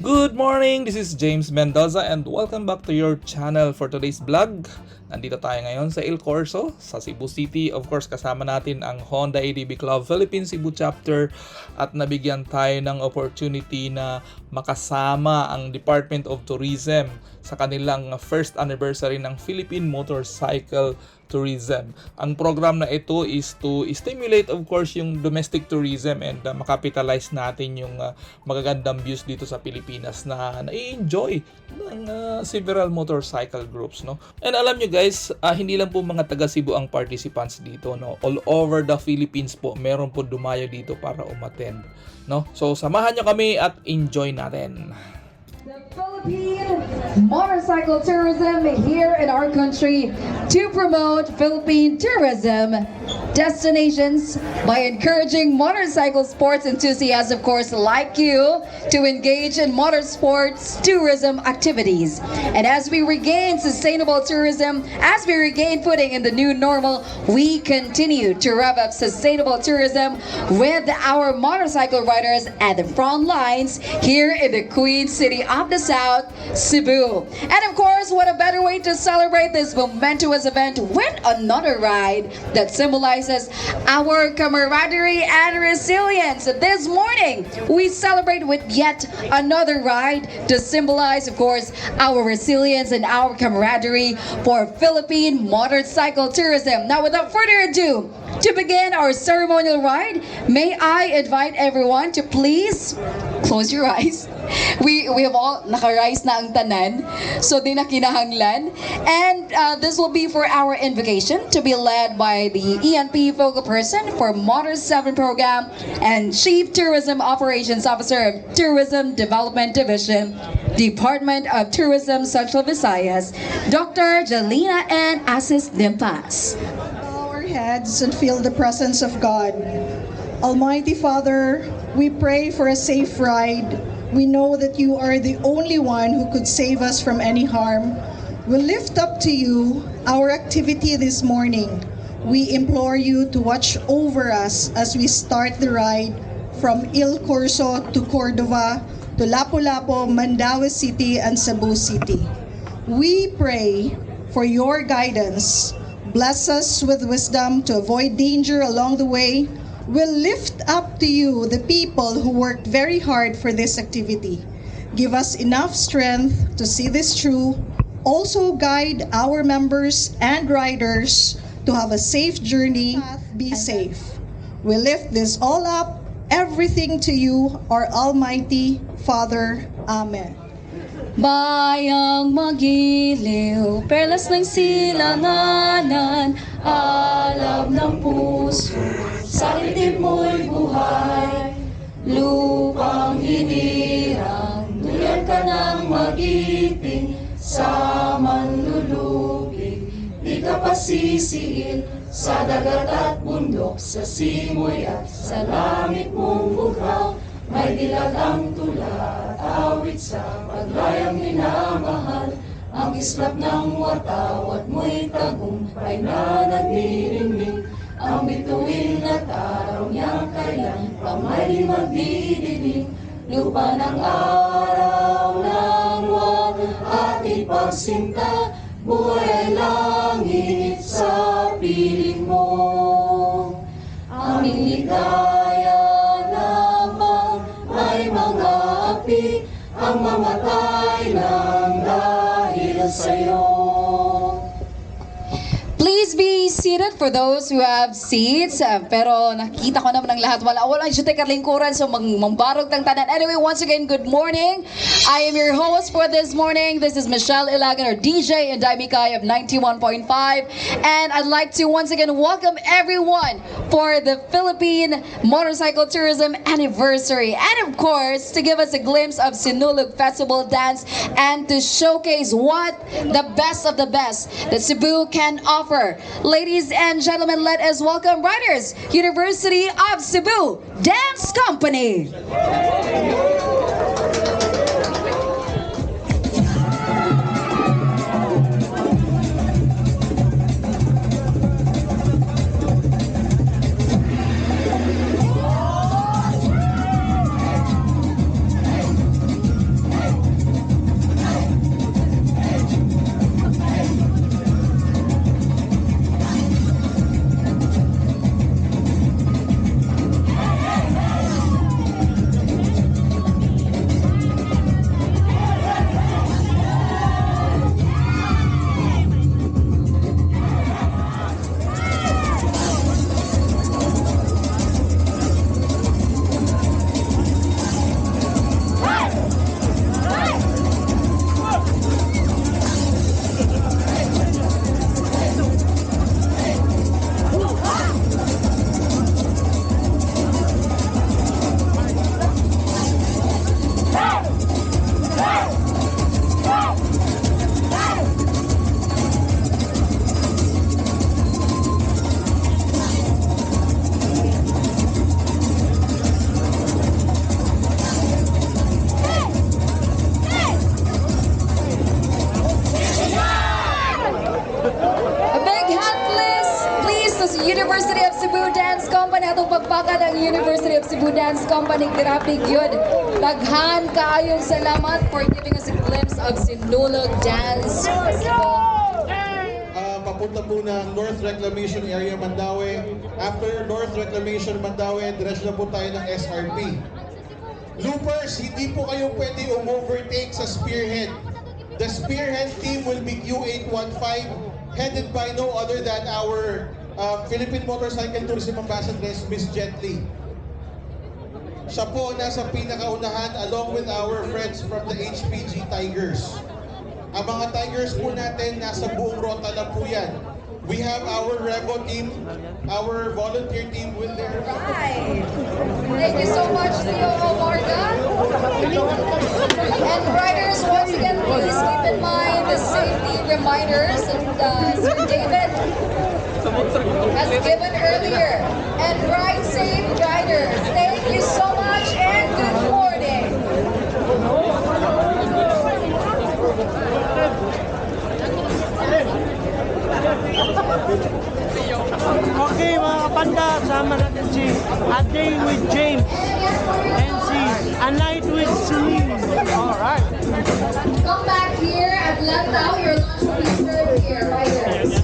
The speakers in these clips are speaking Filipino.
Good morning! This is James Mendoza and welcome back to your channel for today's vlog. Nandito tayo ngayon sa Il Corso, sa Cebu City. Of course, kasama natin ang Honda ADV Club Philippine Cebu Chapter at nabigyan tayo ng opportunity na makasama ang Department of Tourism sa kanilang first anniversary ng Philippine Motorcycle Tourism. Ang program na ito is to stimulate of course yung domestic tourism and makapitalize natin yung magagandang views dito sa Pilipinas na nai-enjoy ng several motorcycle groups, no? And alam nyo guys, hindi lang po mga taga Cebu ang participants dito, no? All over the Philippines po, meron po dumayo dito para umattend, no? So samahan nyo kami at enjoy natin. The Philippine motorcycle tourism here in our country to promote Philippine tourism destinations by encouraging motorcycle sports enthusiasts, of course, like you, to engage in motorsports tourism activities. And as we regain sustainable tourism, as we regain footing in the new normal, we continue to rev up sustainable tourism with our motorcycle riders at the front lines here in the Queen City of the South, Cebu. And of course, what a better way to celebrate this momentous event with another ride that symbolizes our camaraderie and resilience. This morning, we celebrate with yet another ride to symbolize, of course, our resilience and our camaraderie for Philippine motorcycle tourism. Now, without further ado, to begin our ceremonial ride, may I invite everyone to please close your eyes. We have all naka-rise na ang tanan, so di na kinahanglan. And this will be for our invocation to be led by the ENP focal person for Motor 7 program and Chief Tourism Operations Officer of Tourism Development Division, Department of Tourism Central Visayas, Dr. Jelena N. Asis Dimpas. Bow our heads and feel the presence of God. Almighty Father, we pray for a safe ride. We know that you are the only one who could save us from any harm. We lift up to you our activity this morning. We implore you to watch over us as we start the ride from Il Corso to Cordova to Lapu-Lapu, Mandaue City, and Cebu City. We pray for your guidance. Bless us with wisdom to avoid danger along the way. We'll lift up to you the people who worked very hard for this activity. Give us enough strength to see this through. Also guide our members and riders to have a safe journey. Be safe. We lift this all up, everything to you, our Almighty Father. Amen. Bayang magiliw, perlas ng silanganan, alab ng puso, sa litim mo'y buhay. Lupang hinirang, duyan ka ng magiting, sa manlulubig, di ka pasisiil, sa dagat at bundok, sa simoy at sa langit mong bukaw. May dilag ang tula, awit sa paglayang minamahal. Ang islap ng watawat mo'y tagumpay na nagniringning. Ang bituin at araw niyang kayang pamay magdidiling. Lupa ng araw ng wag at ipagsinta, buhay ay langit sa piling mo. Aming ligaya ay mga api ang mamatay ng dahil sa'yo. Please be seated for those who have seats. Pero nakita ko naman ang lahat. Wala siya tayo kalingkuran. So mambarog tang tanan. Anyway, once again, good morning. I am your host for this morning. This is Michelle Ilagan, or DJ in Daimikai of 91.5. And I'd like to once again welcome everyone for the Philippine Motorcycle Tourism Anniversary. And of course, to give us a glimpse of Sinulog Festival Dance and to showcase what the best of the best that Cebu can offer. Ladies and gentlemen, let us welcome riders, University of Cebu Dance Company. Dance Company. Grabe yun. Daghan kaayong salamat for giving us a glimpse of Sinulog Dance Festival. Papunta po ng North Reclamation Area Mandaue. After North Reclamation Mandaue, diretso na po tayo ng SRP. Loopers, hindi po kayo pwede overtake sa spearhead. The spearhead team will be Q815, headed by no other than our Philippine Motorcycle Tourism Ambassadress, Miss Jet Li. Siya po nasa pinakaunahan along with our friends from the HPG Tigers. Ang mga Tigers po natin, nasa buong rota na po yan. We have our Revo team, our volunteer team with their... Right. Thank you so much, Theo Morgan. And riders, once again, please keep in mind the safety reminders that Sir David has given earlier. And ride safe, riders. Thank you so much and good morning. Okay mga kapanda, sama natin si A Day with James and si A Night with Celine. Alright. Come back here at Lanao. Your lunch will be served here, riders.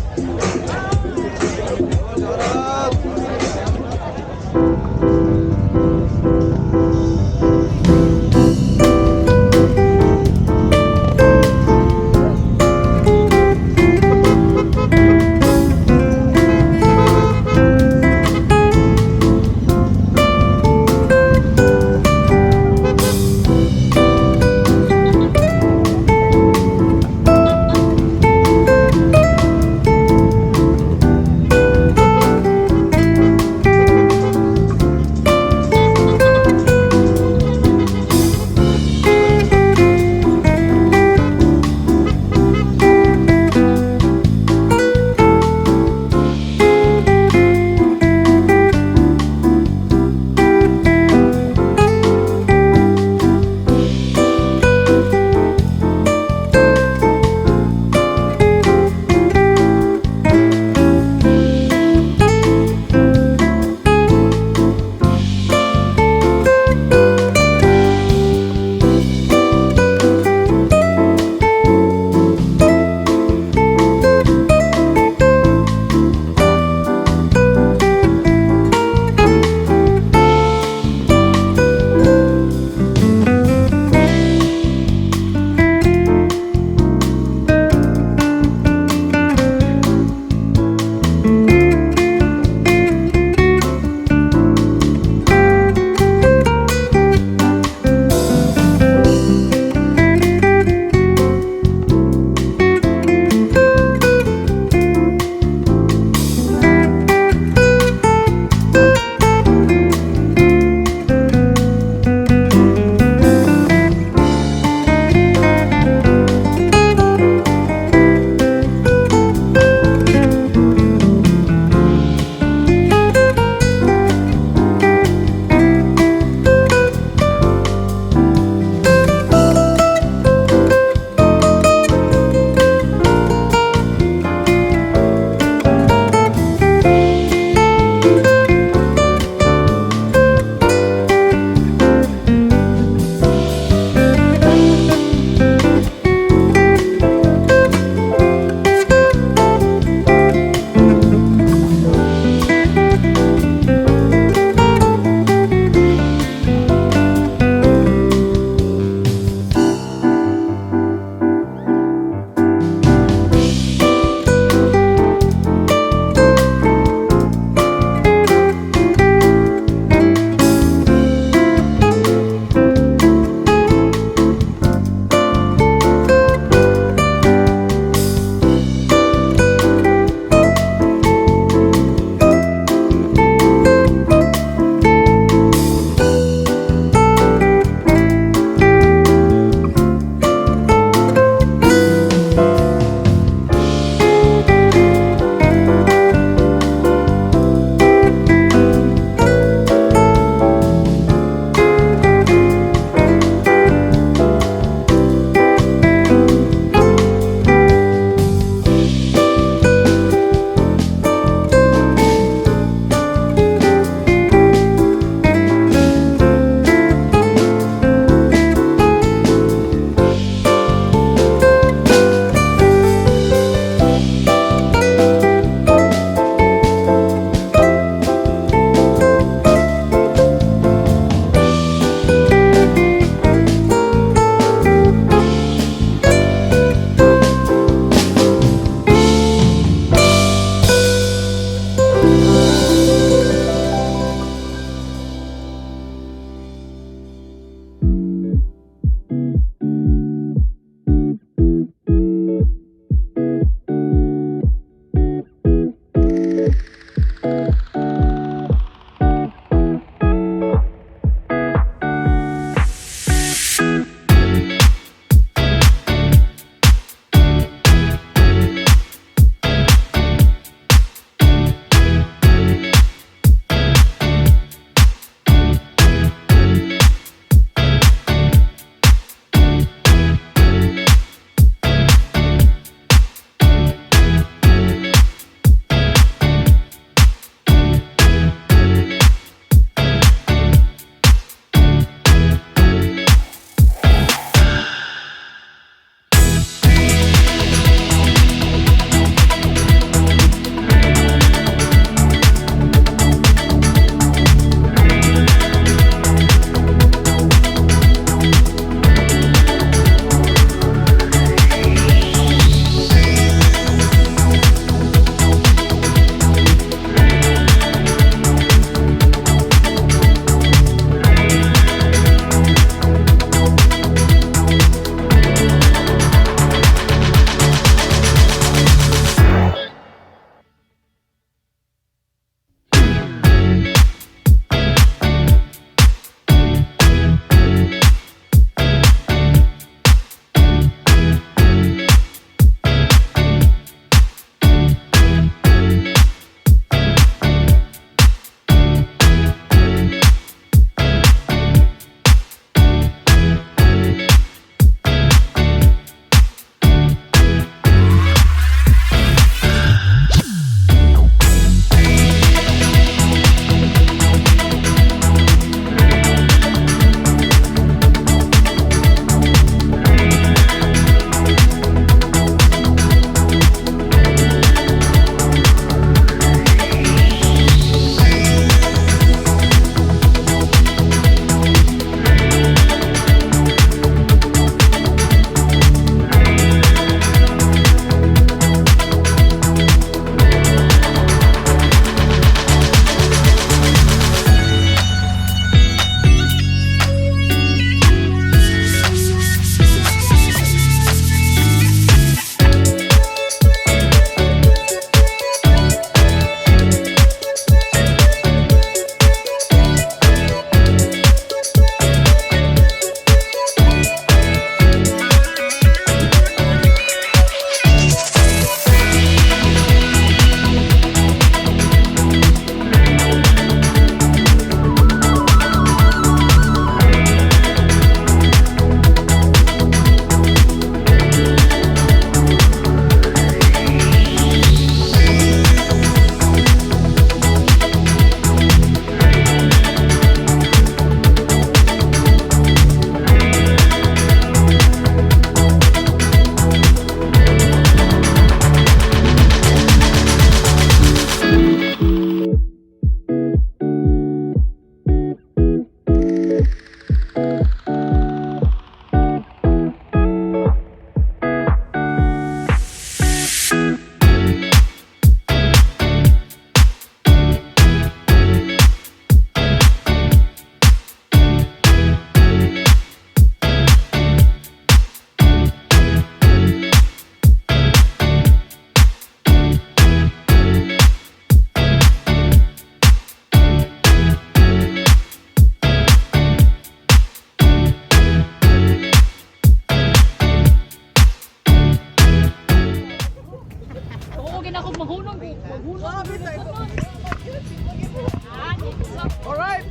Alright!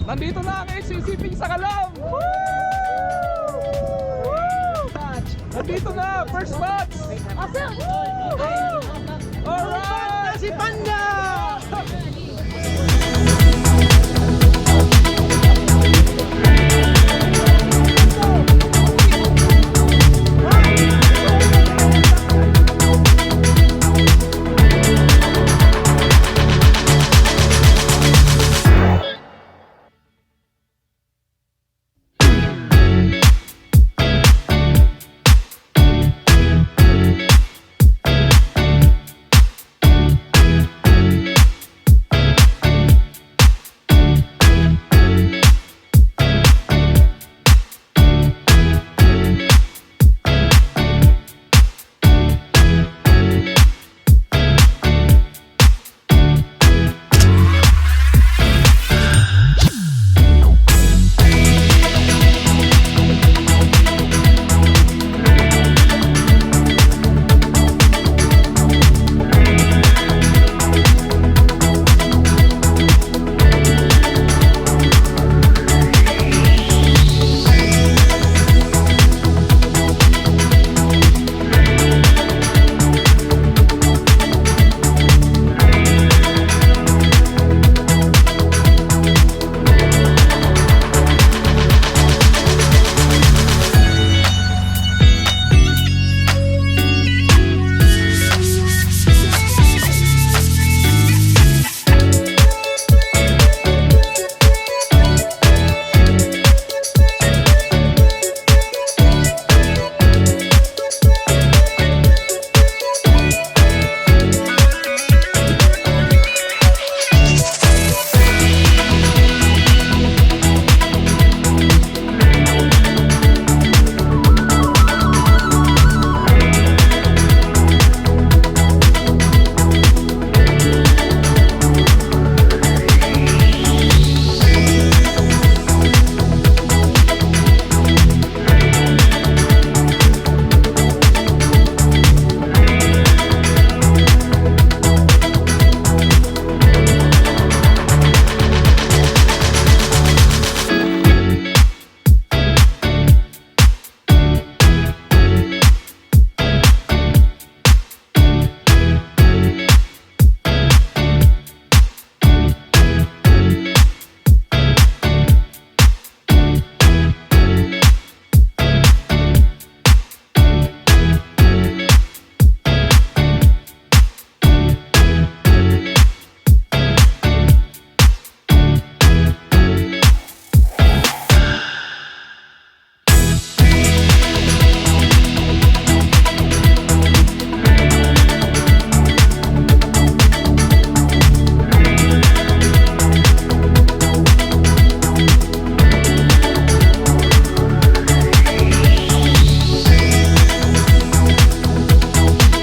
Nandito na ang SCCP sa Kalam! Woo! Woo! Nandito na! First batch! Alright! Si Panda!